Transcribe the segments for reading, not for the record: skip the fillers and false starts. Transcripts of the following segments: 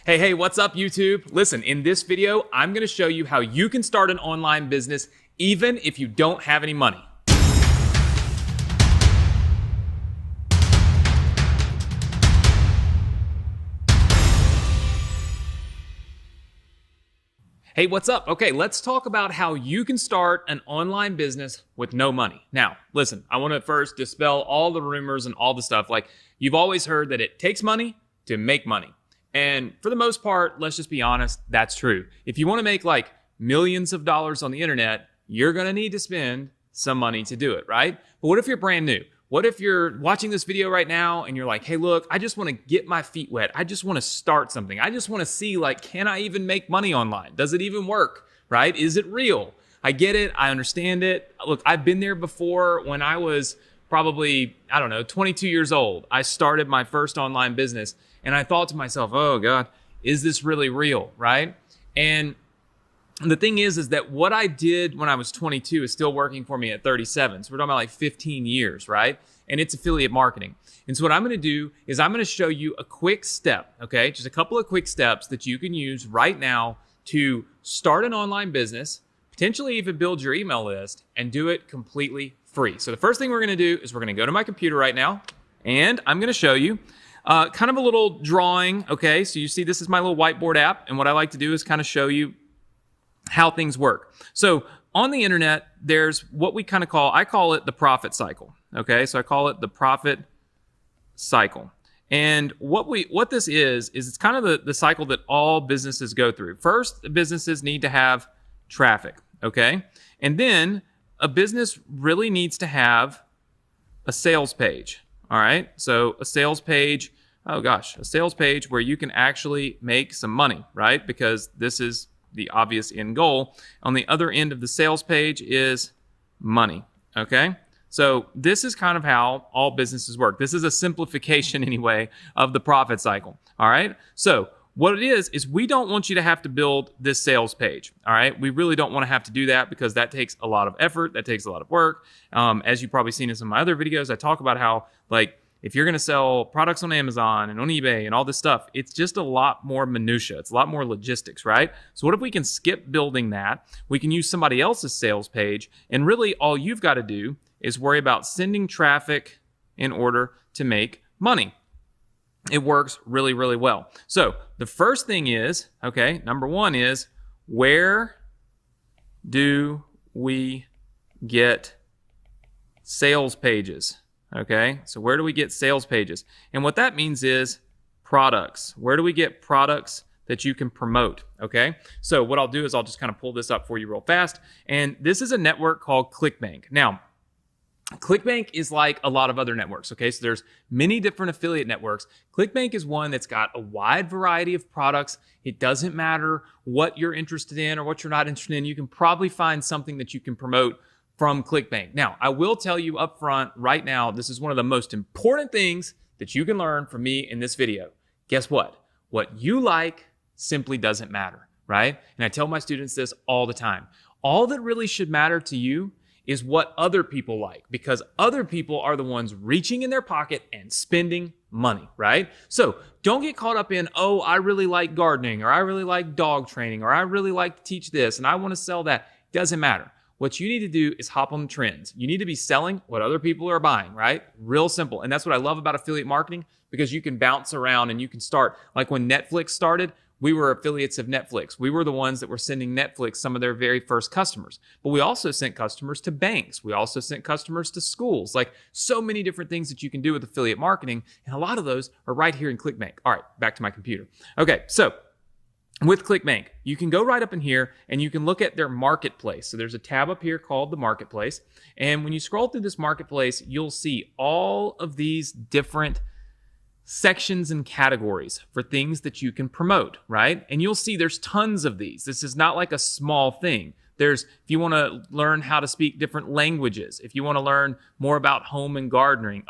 Hey, what's up, YouTube? Listen, in this video, I'm gonna show you how you can start an online business even if you don't have any money. Hey, what's up? Okay, let's talk about how you can start an online business with no money. Now, listen, I want to first dispel all the rumors and all the stuff. Like, you've always heard that it takes money to make money. And for the most part, let's just be honest, that's true. If you want to make like millions of dollars on the internet, you're going to need to spend some money to do it, right? But what if you're brand new? What if you're watching this video right now and you're like, hey, look, I just want to get my feet wet. I just want to start something. I just want to see, like, can I even make money online? Does it even work, right? Is it real? I get it. I understand it. Look, I've been there before. When I was probably, 22 years old, I started my first online business and I thought to myself, oh God, is this really real, right? And the thing is that what I did when I was 22 is still working for me at 37. So we're talking about like 15 years, right? And it's affiliate marketing. And so what I'm going to do is I'm going to show you a quick step, okay? Just a couple of quick steps that you can use right now to start an online business, potentially even build your email list, and do it completely free. So the first thing we're going to do is we're going to go to my computer right now, and I'm going to show you kind of a little drawing, okay? So you see this is my little whiteboard app, and what I like to do is kind of show you how things work. So on the internet, there's what we kind of I call it the profit cycle. Okay, so I call it the profit cycle. And what this is it's kind of the cycle that all businesses go through. First, businesses need to have traffic, okay? And then a business really needs to have a sales page, all right? So a sales page, a sales page where you can actually make some money, right? Because this is the obvious end goal. On the other end of the sales page is money, okay? So this is kind of how all businesses work. This is a simplification anyway of the profit cycle, all right? So what it is we don't want you to have to build this sales page, all right? We really don't want to have to do that because that takes a lot of effort, that takes a lot of work. As you've probably seen in some of my other videos, I talk about how, like, if you're going to sell products on Amazon and on eBay and all this stuff, it's just a lot more minutia. It's a lot more logistics, right? So what if we can skip building that? We can use somebody else's sales page, and really all you've got to do is worry about sending traffic in order to make money. It works really, really well. So the first thing is, okay, number one is, where do we get sales pages? Okay, so where do we get sales pages? And what that means is products. Where do we get products that you can promote? Okay, so what I'll do is I'll just kind of pull this up for you real fast. And this is a network called ClickBank. Now, ClickBank is like a lot of other networks, okay? So there's many different affiliate networks. ClickBank is one that's got a wide variety of products. It doesn't matter what you're interested in or what you're not interested in. You can probably find something that you can promote from ClickBank. Now, I will tell you up front right now, this is one of the most important things that you can learn from me in this video. Guess what? What you like simply doesn't matter, right? And I tell my students this all the time. All that really should matter to you is what other people like, because other people are the ones reaching in their pocket and spending money, right? So don't get caught up in, oh, I really like gardening, or I really like dog training, or I really like to teach this, and I want to sell that. Doesn't matter. What you need to do is hop on the trends. You need to be selling what other people are buying, right? Real simple. And that's what I love about affiliate marketing, because you can bounce around and you can start. Like when Netflix started, we were affiliates of Netflix. We were the ones that were sending Netflix some of their very first customers. But we also sent customers to banks. We also sent customers to schools. Like, so many different things that you can do with affiliate marketing. And a lot of those are right here in ClickBank. All right, back to my computer. Okay, so with ClickBank, you can go right up in here and you can look at their marketplace. So there's a tab up here called the marketplace. And when you scroll through this marketplace, you'll see all of these different sections and categories for things that you can promote, right? And you'll see there's tons of these. This is not like a small thing. If you want to learn how to speak different languages, if you want to learn more about home and gardening,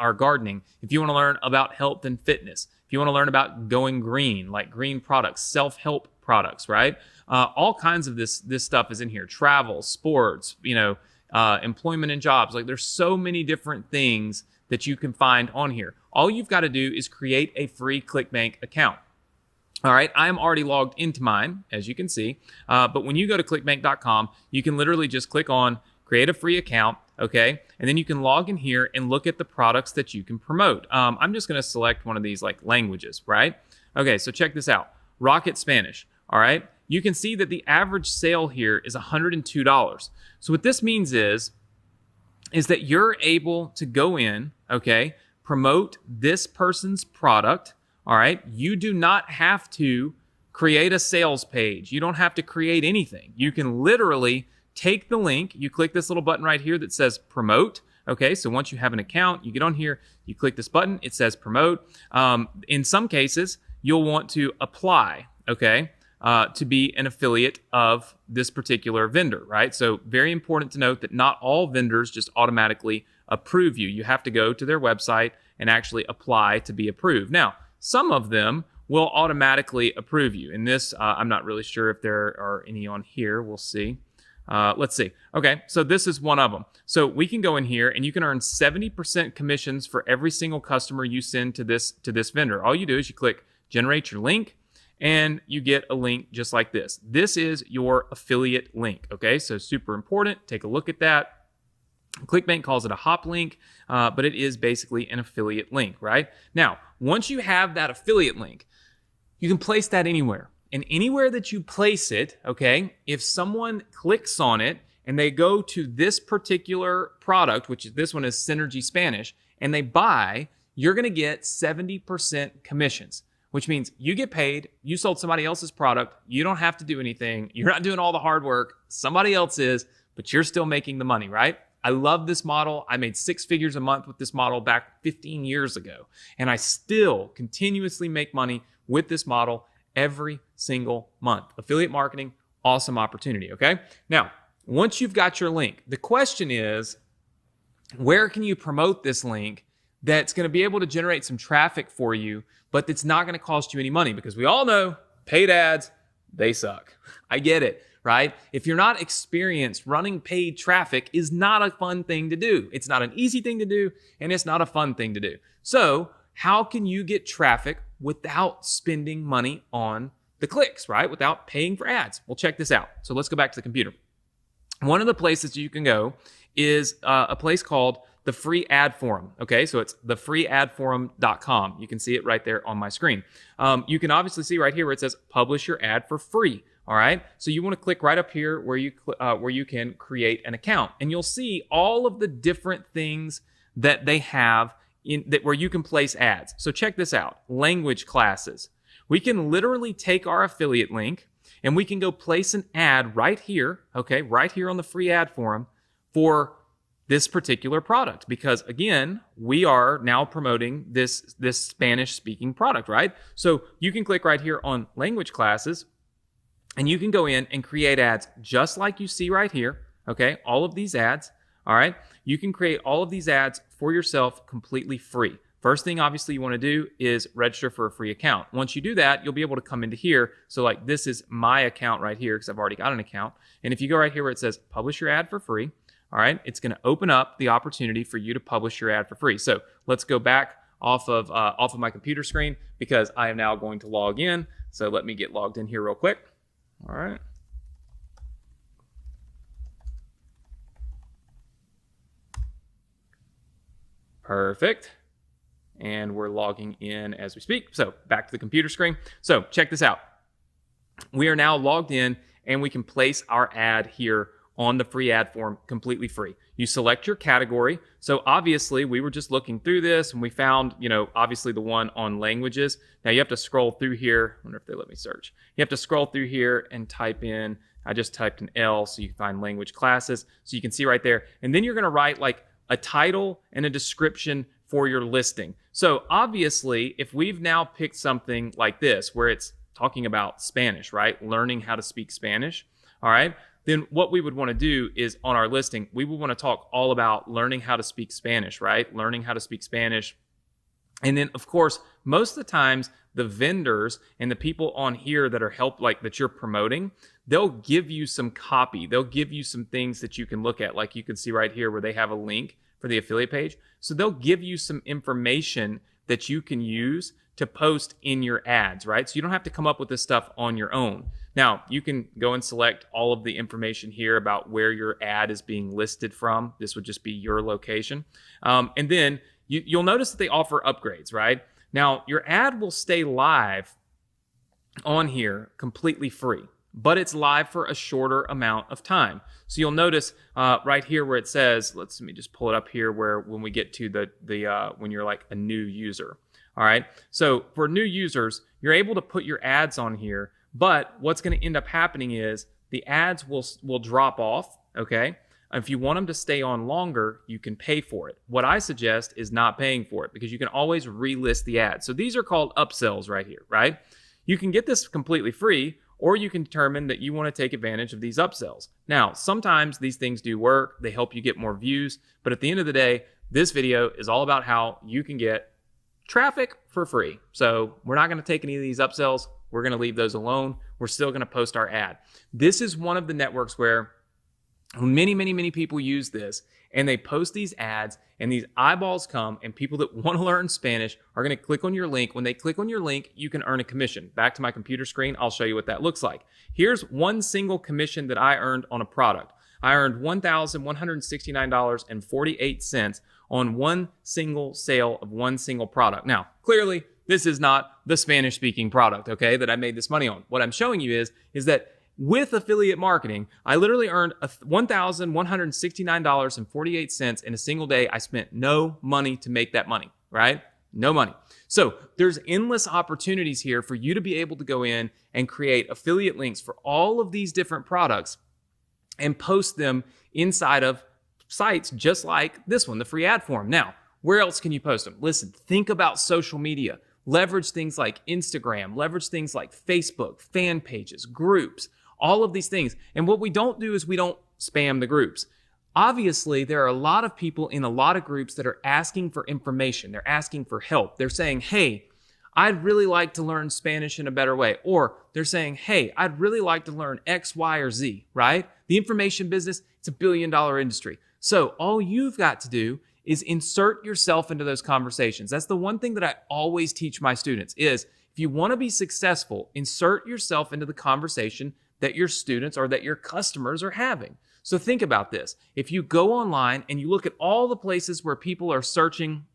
if you want to learn about health and fitness, if you want to learn about going green, like green products, self-help products, right? All kinds of this stuff is in here. Travel, sports, employment and jobs. Like, there's so many different things that you can find on here. All you've got to do is create a free ClickBank account. All right, I am already logged into mine, as you can see. But when you go to clickbank.com, you can literally just click on create a free account, okay? And then you can log in here and look at the products that you can promote. I'm just gonna select one of these like languages, right? Okay, so check this out. Rocket Spanish, all right? You can see that the average sale here is $102. So what this means is that you're able to go in, okay, promote this person's product, all right? You do not have to create a sales page. You don't have to create anything. You can literally take the link, you click this little button right here that says promote, okay? So once you have an account, you get on here, you click this button, it says promote. In some cases, you'll want to apply, okay, to be an affiliate of this particular vendor, right? So very important to note that not all vendors just automatically approve you. You have to go to their website and actually apply to be approved. Now, some of them will automatically approve you. In this, I'm not really sure if there are any on here. We'll see. Let's see. Okay, so this is one of them. So we can go in here and you can earn 70% commissions for every single customer you send to this vendor. All you do is you click generate your link and you get a link just like this. This is your affiliate link, okay? So super important. Take a look at that. ClickBank calls it a hop link, but it is basically an affiliate link, right? Now, once you have that affiliate link, you can place that anywhere. And anywhere that you place it, okay, if someone clicks on it and they go to this particular product, which is this one is Synergy Spanish, and they buy, you're going to get 70% commissions, which means you get paid, you sold somebody else's product, you don't have to do anything, you're not doing all the hard work, somebody else is, but you're still making the money, right? I love this model. I made 6 figures a month with this model back 15 years ago, and I still continuously make money with this model every single month. Affiliate marketing, awesome opportunity, okay? Now, once you've got your link, the question is, where can you promote this link that's going to be able to generate some traffic for you, but that's not going to cost you any money? Because we all know paid ads, they suck. I get it, right? If you're not experienced, running paid traffic is not a fun thing to do. It's not an easy thing to do, and it's not a fun thing to do. So how can you get traffic without spending money on the clicks, right? Without paying for ads? Well, check this out. So let's go back to the computer. One of the places you can go is a place called the Free Ad Forum. Okay, so it's thefreeadforum.com. You can see it right there on my screen. You can obviously see right here where it says publish your ad for free. All right, so you want to click right up here where you can create an account, and you'll see all of the different things that they have where you can place ads. So check this out. Language classes. We can literally take our affiliate link and we can go place an ad right here, okay, right here on the Free Ad Forum for this particular product, because again, we are now promoting this Spanish speaking product, right? So you can click right here on language classes and you can go in and create ads just like you see right here, okay? All of these ads, all right? You can create all of these ads for yourself completely free. First thing, obviously, you want to do is register for a free account. Once you do that, you'll be able to come into here. So like this is my account right here because I've already got an account. And if you go right here where it says publish your ad for free, all right, it's going to open up the opportunity for you to publish your ad for free. So let's go back off of my computer screen because I am now going to log in. So let me get logged in here real quick. All right. Perfect. And we're logging in as we speak. So back to the computer screen. So check this out. We are now logged in and we can place our ad here on the Free Ad Forum completely free. You select your category. So obviously we were just looking through this and we found, obviously the one on languages. Now you have to scroll through here. I wonder if they let me search. You have to scroll through here and type in, I just typed an L so you can find language classes. So you can see right there. And then you're going to write like a title and a description for your listing. So obviously, if we've now picked something like this, where it's talking about Spanish, right? Learning how to speak Spanish, all right? Then what we would want to do is on our listing, we would want to talk all about learning how to speak Spanish, right? Learning how to speak Spanish. And then, of course, most of the times, the vendors and the people on here that are that you're promoting, they'll give you some copy. They'll give you some things that you can look at. Like you can see right here where they have a link for the affiliate page. So they'll give you some information that you can use to post in your ads, right? So you don't have to come up with this stuff on your own. Now, you can go and select all of the information here about where your ad is being listed from. This would just be your location. And then you'll notice that they offer upgrades, right? Now, your ad will stay live on here completely free, but it's live for a shorter amount of time. So you'll notice right here where it says, let me just pull it up here where when we get to the when you're like a new user. All right. So for new users, you're able to put your ads on here, but what's going to end up happening is the ads will drop off. Okay. If you want them to stay on longer, you can pay for it. What I suggest is not paying for it because you can always relist the ads. So these are called upsells right here, right? You can get this completely free, or you can determine that you want to take advantage of these upsells. Now, sometimes these things do work. They help you get more views. But at the end of the day, this video is all about how you can get traffic for free. So we're not going to take any of these upsells. We're going to leave those alone. We're still going to post our ad. This is one of the networks where many people use this, and they post these ads, and these eyeballs come, and people that want to learn Spanish are going to click on your link. When they click on your link, you can earn a commission. Back to my computer screen, I'll show you what that looks like. Here's one single commission that I earned on a product. I earned $1,169.48 on one single sale of one single product. Now, clearly, this is not the Spanish-speaking product, okay, that I made this money on. What I'm showing you is that with affiliate marketing, I literally earned $1,169.48 in a single day. I spent no money to make that money, right? No money. So there's endless opportunities here for you to be able to go in and create affiliate links for all of these different products and post them inside of sites just like this one, the free ad form. Now, where else can you post them? Listen, think about social media. Leverage things like Instagram, leverage things like Facebook, fan pages, groups, all of these things. And what we don't do is we don't spam the groups. Obviously, there are a lot of people in a lot of groups that are asking for information. They're asking for help. They're saying, hey, I'd really like to learn Spanish in a better way. Or they're saying, hey, I'd really like to learn X, Y, or Z, right? The information business, it's a $1 billion industry. So all you've got to do is insert yourself into those conversations. That's the one thing that I always teach my students is if you want to be successful, insert yourself into the conversation that your students or that your customers are having. So think about this. If you go online and you look at all the places where people are searching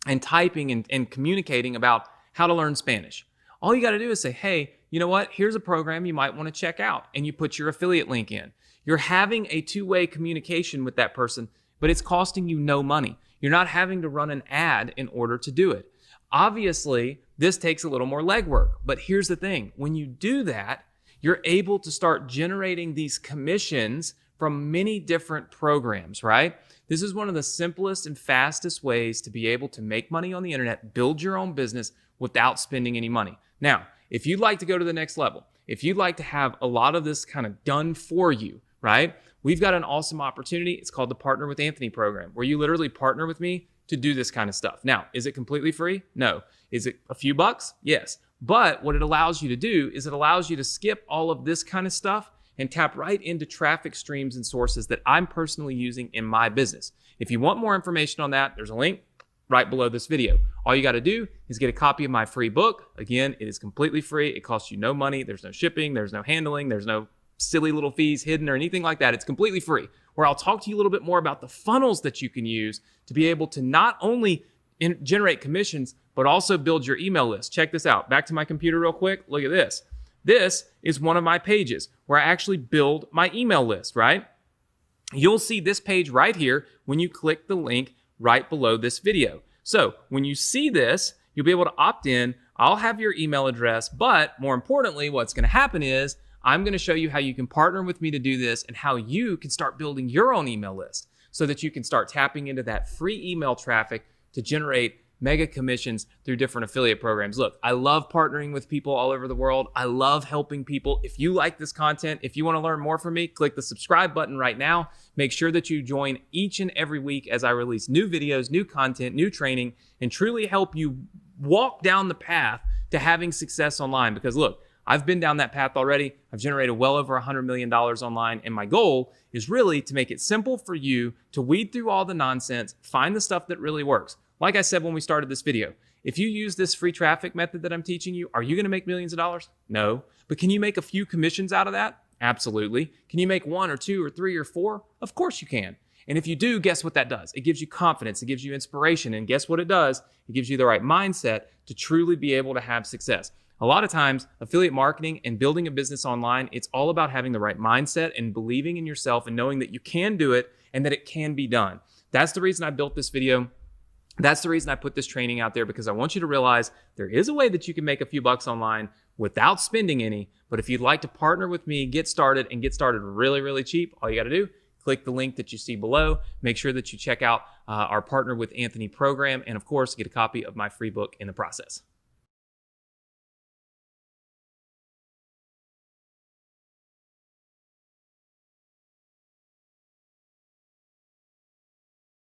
and typing and communicating about how to learn Spanish, all you got to do is say, hey, you know what? Here's a program you might want to check out. And you put your affiliate link in. You're having a two-way communication with that person, but it's costing you no money. You're not having to run an ad in order to do it. Obviously, this takes a little more legwork, but here's the thing. When you do that, you're able to start generating these commissions from many different programs, right? This is one of the simplest and fastest ways to be able to make money on the internet, build your own business without spending any money. Now, if you'd like to go to the next level, if you'd like to have a lot of this kind of done for you, right? We've got an awesome opportunity. It's called the Partner with Anthony program, where you literally partner with me to do this kind of stuff. Now, is it completely free? No. Is it a few bucks? Yes. But what it allows you to do is it allows you to skip all of this kind of stuff and tap right into traffic streams and sources that I'm personally using in my business. If you want more information on that, there's a link right below this video. All you got to do is get a copy of my free book. Again, it is completely free. It costs you no money. There's no shipping. There's no handling. There's no silly little fees hidden or anything like that. It's completely free, where I'll talk to you a little bit more about the funnels that you can use to be able to not only generate commissions, but also build your email list. Check this out. Back to my computer real quick. Look at this. This is one of my pages where I actually build my email list, right? You'll see this page right here when you click the link right below this video. So when you see this, you'll be able to opt in. I'll have your email address, but more importantly, what's going to happen is I'm going to show you how you can partner with me to do this and how you can start building your own email list so that you can start tapping into that free email traffic to generate mega commissions through different affiliate programs. Look, I love partnering with people all over the world. I love helping people. If you like this content, if you want to learn more from me, click the subscribe button right now. Make sure that you join each and every week as I release new videos, new content, new training, and truly help you walk down the path to having success online. Because look, I've been down that path already. I've generated well over $100 million online. And my goal is really to make it simple for you to weed through all the nonsense, find the stuff that really works. Like I said when we started this video, If you use this free traffic method that I'm teaching you, are you going to make millions of dollars? No. But can you make a few commissions out of that? Absolutely. Can you make 1 or 2 or 3 or 4? Of course you can. And if you do, guess what that does? It gives you confidence. It gives you inspiration. And guess what it does? It gives you the right mindset to truly be able to have success. A lot of times, affiliate marketing and building a business online, it's all about having the right mindset and believing in yourself and knowing that you can do it and that it can be done. That's the reason I built this video. That's the reason I put this training out there, because I want you to realize there is a way that you can make a few bucks online without spending any. But if you'd like to partner with me, get started really, really cheap, all you got to do, click the link that you see below. Make sure that you check out our Partner with Anthony program, and of course, get a copy of my free book in the process.